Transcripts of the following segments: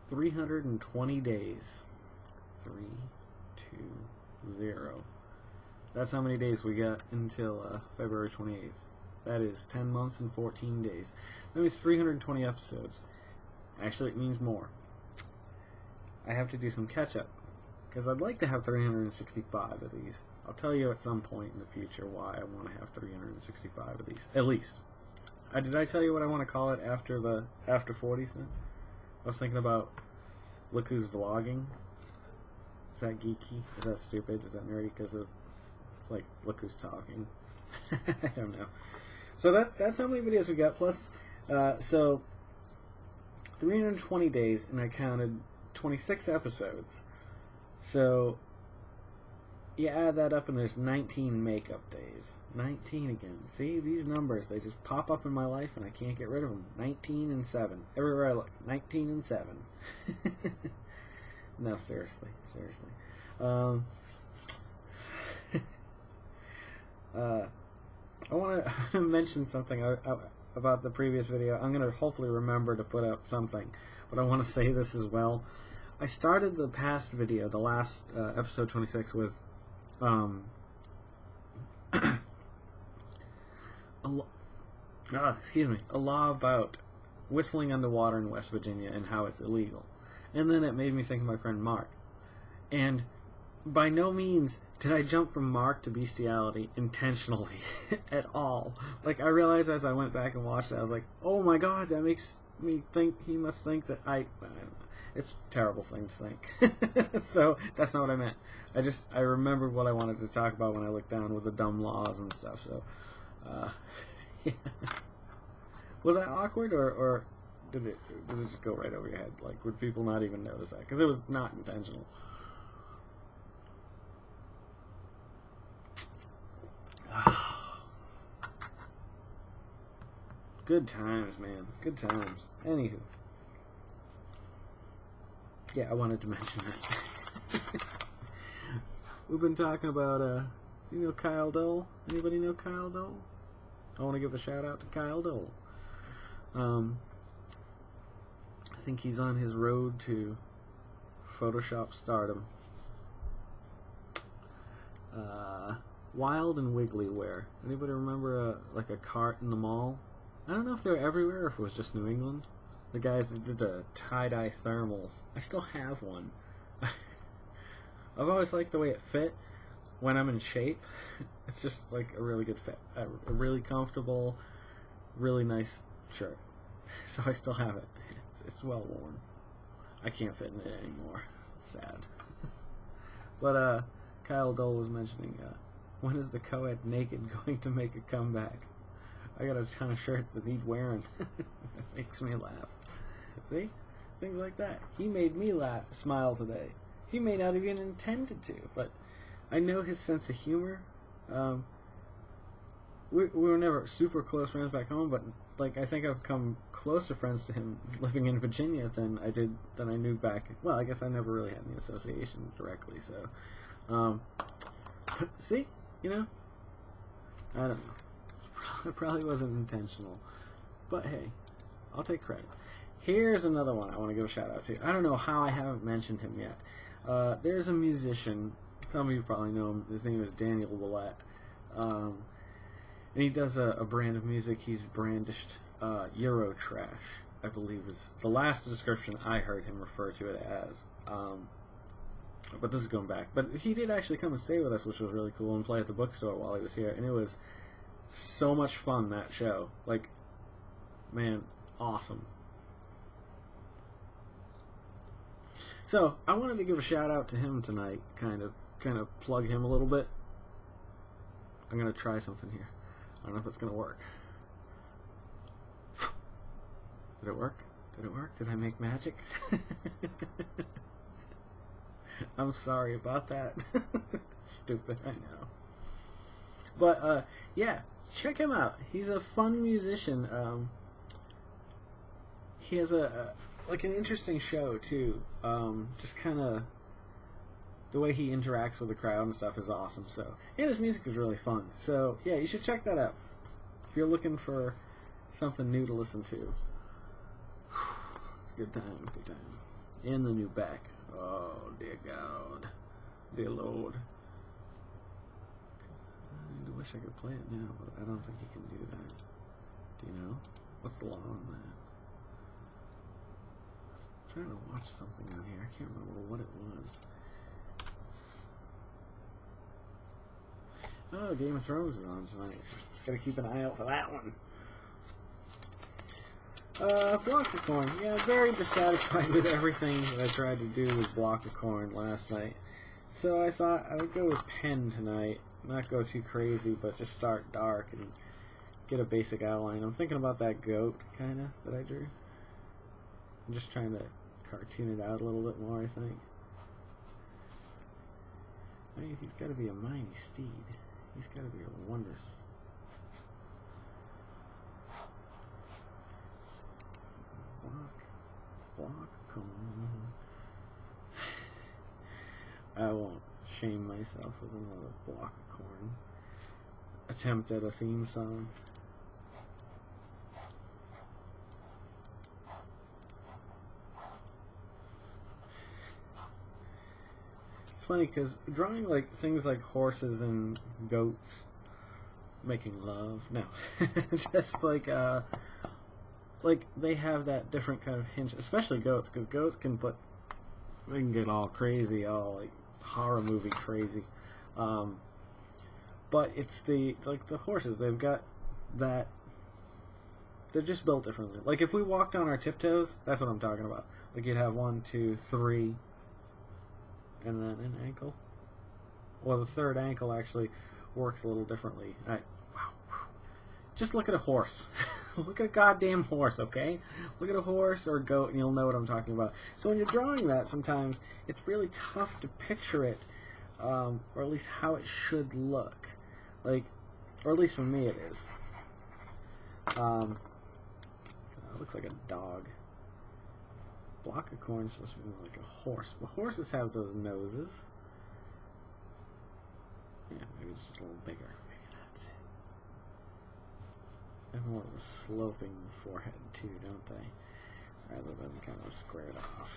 320 days. 320. That's how many days we got until February 28th. That is 10 months and 14 days. That means 320 episodes. Actually, it means more. I have to do some catch-up, because I'd like to have 365 of these. I'll tell you at some point in the future why I want to have 365 of these, at least. Did I tell you what I want to call it after 40s then? I was thinking about Look Who's Vlogging. Is that geeky? Is that stupid? Is that nerdy? Because it's like, look who's talking. I don't know. So that's how many videos we got. Plus, so 320 days, and I counted 26 episodes. So you add that up, and there's 19 makeup days. 19 again. See, these numbers, they just pop up in my life, and I can't get rid of them. 19 and 7. Everywhere I look, 19 and 7. No, seriously. I want to mention something about the previous video. I'm going to hopefully remember to put up something, but I want to say this as well. I started the past video, the last episode 26, with a law about whistling underwater in West Virginia and how it's illegal. And then it made me think of my friend Mark. And by no means did I jump from Mark to bestiality intentionally at all. Like, I realized as I went back and watched it, I was like, oh my god, that makes me think, he must think that I don't know. It's a terrible thing to think. So, that's not what I meant. I remembered what I wanted to talk about when I looked down with the dumb laws and stuff, so, yeah. Was I awkward, or did it just go right over your head? Like, would people not even notice that? Because it was not intentional. Good times, man. Good times. Anywho. Yeah, I wanted to mention that. We've been talking about, you know Kyle Dole? Anybody know Kyle Dole? I want to give a shout out to Kyle Dole. I think he's on his road to Photoshop stardom. Wild and Wiggly wear. Anybody remember like a cart in the mall? I don't know if they're everywhere or if it was just New England. The guys that did the tie-dye thermals. I still have one. I've always liked the way it fit when I'm in shape. It's just like a really good fit. A really comfortable, really nice shirt. So I still have it. It's well worn. I can't fit in it anymore. It's sad. But Kyle Dole was mentioning, when is the co-ed naked going to make a comeback? I got a ton of shirts that need wearing. It makes me laugh. See? Things like that. He made me laugh, smile today. He may not have even intended to, but I know his sense of humor. We were never super close friends back home, but like I think I've become closer friends to him living in Virginia than I knew back. Well, I guess I never really had any association directly. So, see, you know, I don't know. It probably wasn't intentional, but hey, I'll take credit. Here's another one I want to give a shout out to. I don't know how I haven't mentioned him yet. There's a musician. Some of you probably know him. His name is Daniel Willett. And he does a brand of music. He's brandished Eurotrash, I believe is the last description I heard him refer to it as. But this is going back. But he did actually come and stay with us, which was really cool, and play at the bookstore while he was here. And it was so much fun, that show. Like, man, awesome. So, I wanted to give a shout out to him tonight, kind of plug him a little bit. I'm going to try something here. I don't know if it's going to work. Did it work? Did it work? Did I make magic? I'm sorry about that. Stupid, I know. But, yeah, check him out. He's a fun musician. He has like an interesting show, too. Just kind of the way he interacts with the crowd and stuff is awesome. So, yeah, his music is really fun. So, yeah, you should check that out if you're looking for something new to listen to. It's a good time, good time. in the new back. Oh, dear God. Dear Lord. I wish I could play it now, but I don't think you can do that. Do you know? What's the law on that? I was trying to watch something on here. I can't remember what it was. Oh, Game of Thrones is on tonight. Gotta keep an eye out for that one. Block of Corn. Yeah, very dissatisfied with everything that I tried to do with Block of Corn last night. So I thought I would go with Pen tonight. Not go too crazy, but just start dark and get a basic outline. I'm thinking about that goat, kind of, that I drew. I'm just trying to cartoon it out a little bit more, I think. I mean, he's got to be a mighty steed. He's got to be a wondrous. Block, corn. I won't shame myself with another Block of Corn attempt at a theme song. It's funny because drawing like things like horses and goats making love, no, just like they have that different kind of hinge, especially goats, because goats they can get all crazy, all like horror movie crazy. But it's the horses, they've got that, they're just built differently. Like if we walked on our tiptoes, that's what I'm talking about. Like you'd have 1, 2, 3, and then an ankle. Well, the third ankle actually works a little differently. Wow. Just look at a horse. Look at a goddamn horse, okay? Look at a horse or a goat and you'll know what I'm talking about. So when you're drawing that, sometimes it's really tough to picture it, or at least how it should look. Like, or at least for me it is. It looks like a dog. Block of Corn is supposed to be like a horse. Well, horses have those noses. Yeah, maybe it's just a little bigger. Maybe that's it. They have more of a sloping forehead too, don't they? Rather than kind of squared off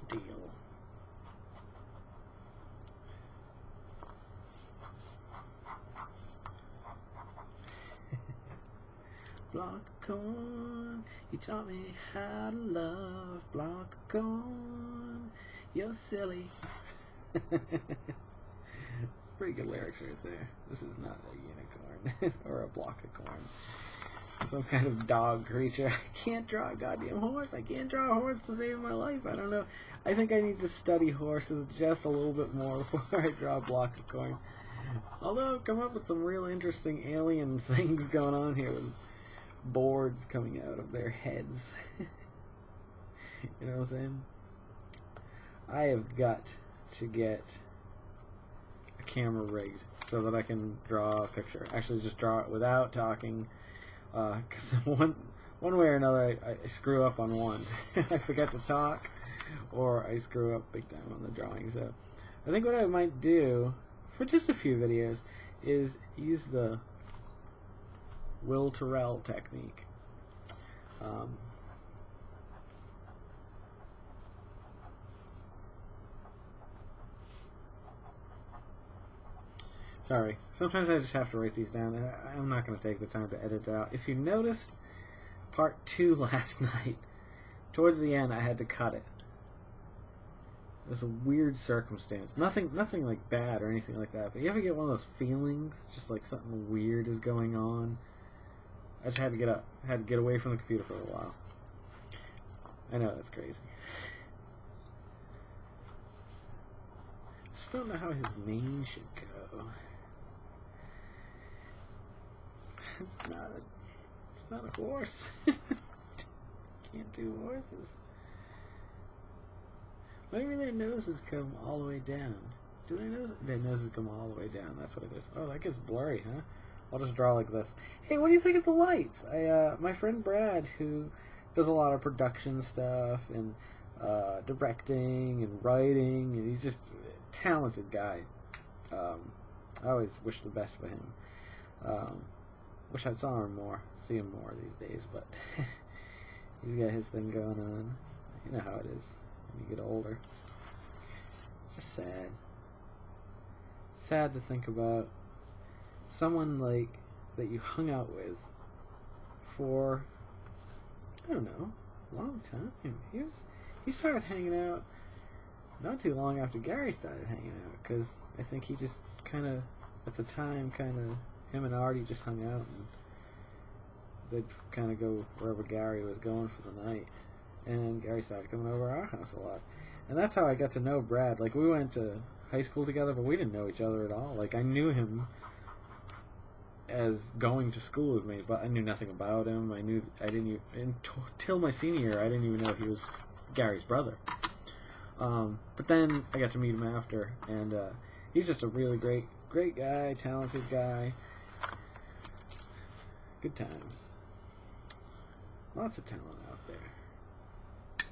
deal. Block of corn, you taught me how to love. Block of corn, you're silly. Pretty good lyrics right there. This is not a unicorn or a block of corn. Some kind of dog creature. I can't draw a goddamn horse. I can't draw a horse to save my life. I don't know. I think I need to study horses just a little bit more before I draw a block of corn. Although I've come up with some real interesting alien things going on here with boards coming out of their heads. You know what I'm saying? I have got to get a camera rigged so that I can draw a picture. Actually, just draw it without talking. Because one way or another, I screw up on one. I forget to talk, or I screw up big time on the drawing. So I think what I might do for just a few videos is use the Will Terrell technique. Sorry, sometimes I just have to write these down. I'm not going to take the time to edit it out. If you noticed part 2 last night, towards the end I had to cut it. It was a weird circumstance. Nothing like bad or anything like that, but you ever get one of those feelings, just like something weird is going on? I just had to get up. I had to get away from the computer for a while. I know, that's crazy. I just don't know how his name should go. It's not a horse. Can't do horses. Maybe their noses come all the way down. Do their noses come all the way down? That's what it is. Oh, that gets blurry, huh? I'll just draw like this. Hey, what do you think of the lights? My friend Brad, who does a lot of production stuff and directing and writing, and he's just a talented guy. I always wish the best for him. Wish I see him more these days, but he's got his thing going on. You know how it is. when you get older. It's just sad. Sad to think about someone like that you hung out with for, I don't know, a long time. He started hanging out not too long after Gary started hanging out, because I think he just kind of, at the time, him and Artie just hung out, and they'd kind of go wherever Gary was going for the night. And Gary started coming over our house a lot. And that's how I got to know Brad. Like, we went to high school together, but we didn't know each other at all. Like, I knew him as going to school with me, but I knew nothing about him. Until my senior year, I didn't even know he was Gary's brother. But then I got to meet him after, and he's just a really great guy, talented guy. Good times. Lots of talent out there.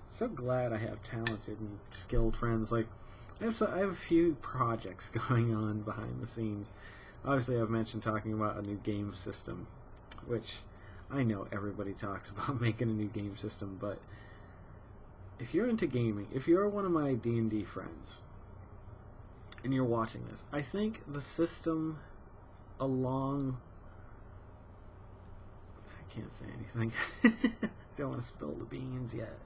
So glad I have talented and skilled friends. Like, I have a few projects going on behind the scenes. Obviously, I've mentioned talking about a new game system, which I know everybody talks about making a new game system, but if you're into gaming, if you're one of my D&D friends, and you're watching this, I think the system along... I can't say anything. Don't want to spill the beans yet.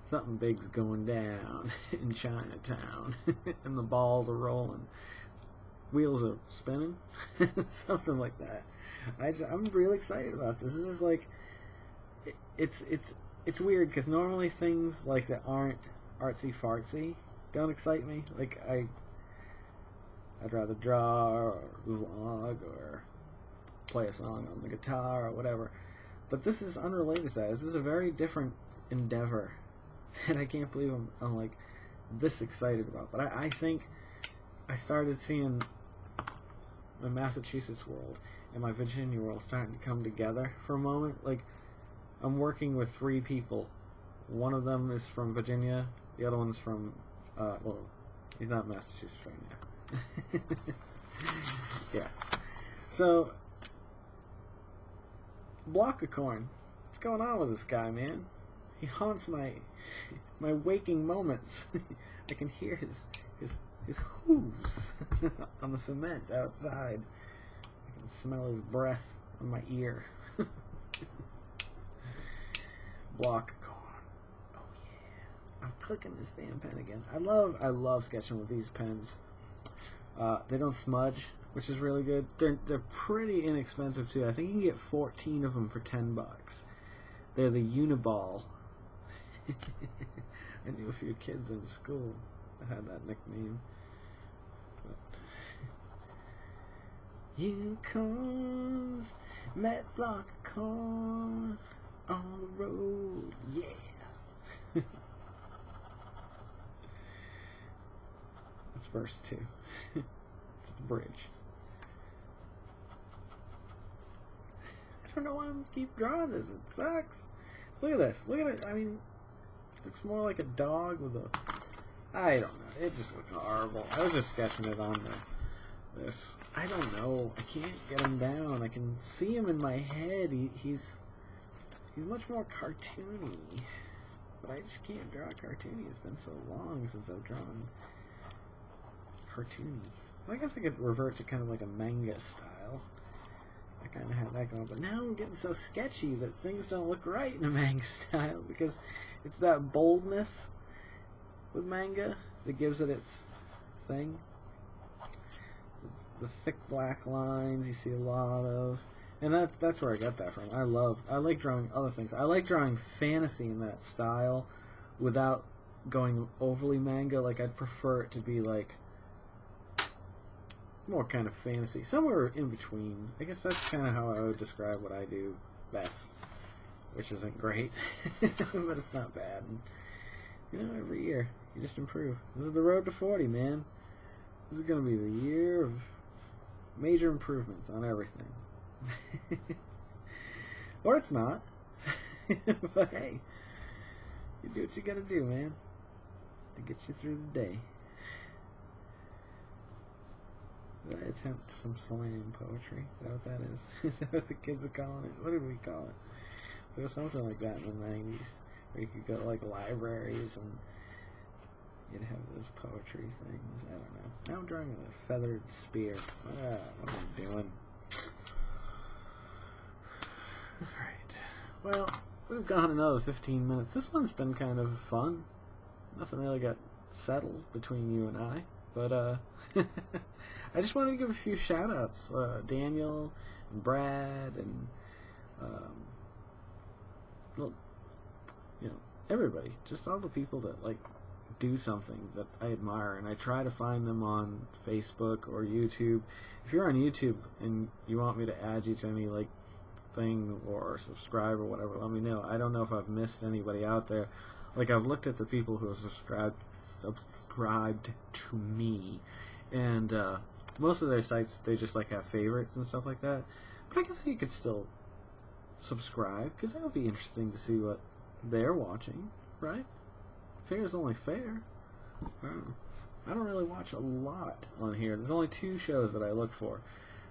Something big's going down in Chinatown, and the balls are rolling. Wheels are spinning. Something like that. I'm really excited about this. This is like... It's weird, because normally things like that aren't artsy-fartsy don't excite me. Like, I'd rather draw, or vlog, or play a song on the guitar, or whatever. But this is unrelated to that. This is a very different endeavor that I can't believe I'm like, this excited about. But I think I started seeing my Massachusetts world and my Virginia world starting to come together for a moment. Like, I'm working with 3 people. One of them is from Virginia. The other one's from, well, he's not Massachusetts right now. Yeah. So, Block a Coin. What's going on with this guy, man? He haunts my waking moments. I can hear his hooves on the cement outside. I can smell his breath on my ear. Block a Coin. Oh yeah. I'm clicking this damn pen again. I love sketching with these pens. They don't smudge, which is really good. They're pretty inexpensive too. I think you can get 14 of them for $10. They're the Uniball. I knew a few kids in school that had that nickname. But unicorns met Block a Coin on the road, yeah. That's verse 2. It's the bridge. I don't know why I'm keep drawing this. It sucks. Look at this. Look at it. I mean, it looks more like a dog with a... I don't know. It just looks horrible. I was just sketching it on this. I don't know. I can't get him down. I can see him in my head. He's much more cartoony. But I just can't draw cartoony. It's been so long since I've drawn cartoony. I guess I could revert to kind of like a manga style. I kind of had that going, but now I'm getting so sketchy that things don't look right in a manga style, because it's that boldness with manga that gives it its thing. The thick black lines you see a lot of, and that's where I got that from. I like drawing other things. I like drawing fantasy in that style without going overly manga. Like, I'd prefer it to be like more kind of fantasy, somewhere in between. I guess that's kind of how I would describe what I do best, which isn't great, but it's not bad. And, you know, every year you just improve. This is the road to 40, man. This is going to be the year of major improvements on everything. Or it's not. But hey, you do what you gotta do, man, to get you through the day. Did I attempt some slam poetry? Is that what that is? Is that what the kids are calling it? What did we call it? There was something like that in the 90s, where you could go to like libraries and you'd have those poetry things. I don't know. Now I'm drawing a feathered spear. What am I doing? Alright. Well, we've gone another 15 minutes. This one's been kind of fun. Nothing really got settled between you and I. But, I just wanted to give a few shout-outs. Daniel, and Brad, and, well, you know, everybody. Just all the people that, like, do something that I admire, and I try to find them on Facebook or YouTube. If you're on YouTube and you want me to add you to any, like, thing or subscribe or whatever, let me know. I don't know if I've missed anybody out there. Like, I've looked at the people who have subscribed to me, and most of their sites, they just like have favorites and stuff like that. But I guess you could still subscribe, because that would be interesting to see what they're watching, right? Fair is only fair. I don't really watch a lot on here. There's only two shows that I look for.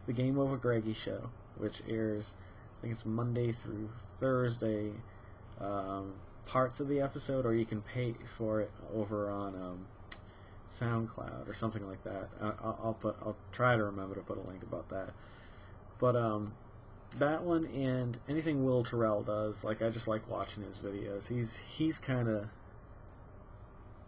The Game Over Greggy show, which airs, I think it's Monday through Thursday, parts of the episode, or you can pay for it over on SoundCloud or something like that. I'll try to remember to put a link about that. But that one and anything Will Terrell does, like, I just like watching his videos. He's kind of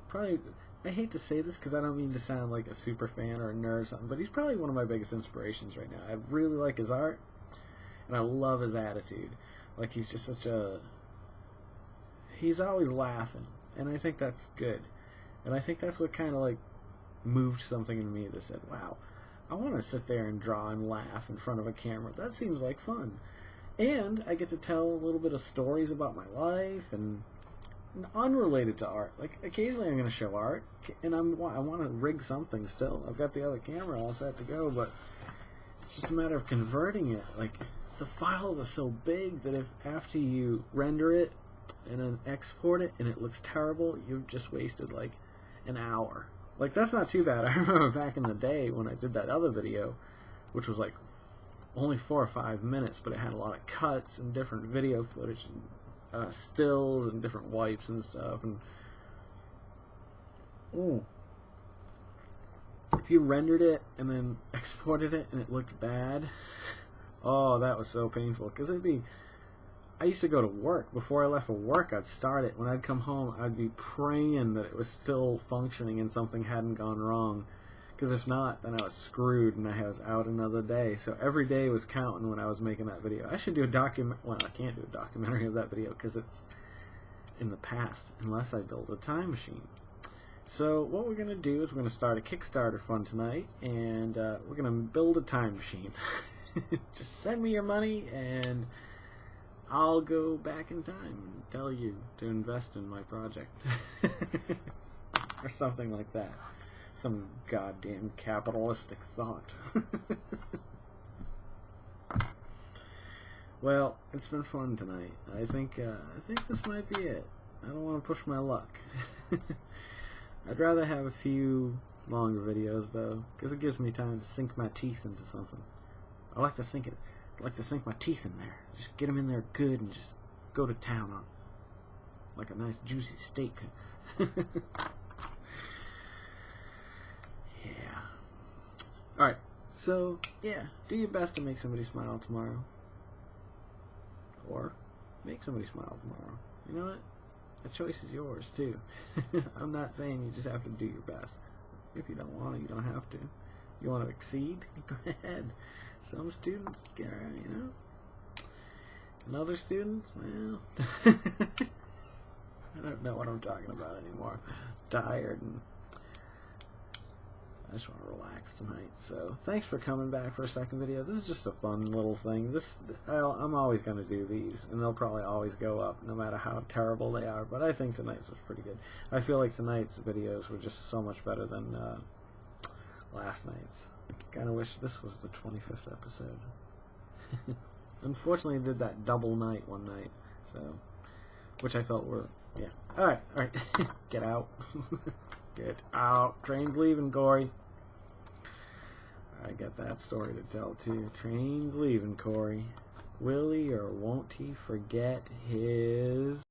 probably, I hate to say this because I don't mean to sound like a super fan or a nerd or something, but he's probably one of my biggest inspirations right now. I really like his art, and I love his attitude. Like, he's just such a, he's always laughing, and I think that's good. And I think that's what kind of, like, moved something in me that said, wow, I want to sit there and draw and laugh in front of a camera. That seems like fun. And I get to tell a little bit of stories about my life, and unrelated to art. Like, occasionally I'm going to show art, and I want to rig something still. I've got the other camera all set to go, but it's just a matter of converting it. Like, the files are so big that if after you render it and then export it and it looks terrible, you've just wasted like an hour. Like, that's not too bad. I remember back in the day when I did that other video, which was like only 4 or 5 minutes, but it had a lot of cuts and different video footage and stills and different wipes and stuff. And if you rendered it and then exported it and it looked bad, oh, that was so painful. Because it'd be, I used to go to work. Before I left for work, I'd start it. When I'd come home, I'd be praying that it was still functioning and something hadn't gone wrong. Because if not, then I was screwed and I was out another day. So every day was counting when I was making that video. I should do a well, I can't do a documentary of that video because it's in the past, unless I build a time machine. So what we're going to do is we're going to start a Kickstarter fund tonight, and we're going to build a time machine. Just send me your money, and I'll go back in time and tell you to invest in my project. Or something like that. Some goddamn capitalistic thought. Well, it's been fun tonight. I think this might be it. I don't want to push my luck. I'd rather have a few longer videos though, because it gives me time to sink my teeth into something. I like to sink it. I like to sink my teeth in there. Just get them in there good and just go to town on it. Like a nice juicy steak. Yeah. Alright, so, yeah, do your best to make somebody smile tomorrow. Or make somebody smile tomorrow. You know what? The choice is yours, too. I'm not saying you just have to do your best. If you don't want to, you don't have to. You want to exceed? Go ahead. Some students, you know. And other students, well, I don't know what I'm talking about anymore. I'm tired, and I just want to relax tonight. So thanks for coming back for a second video. This is just a fun little thing. I'm always going to do these, and they'll probably always go up no matter how terrible they are, but I think tonight's was pretty good. I feel like tonight's videos were just so much better than last night's. Kind of wish this was the 25th episode. Unfortunately, I did that double night one night, so, which I felt were, yeah. Alright. Get out. Get out. Train's leaving, Corey. I got that story to tell, too. Train's leaving, Corey. Will he or won't he forget his...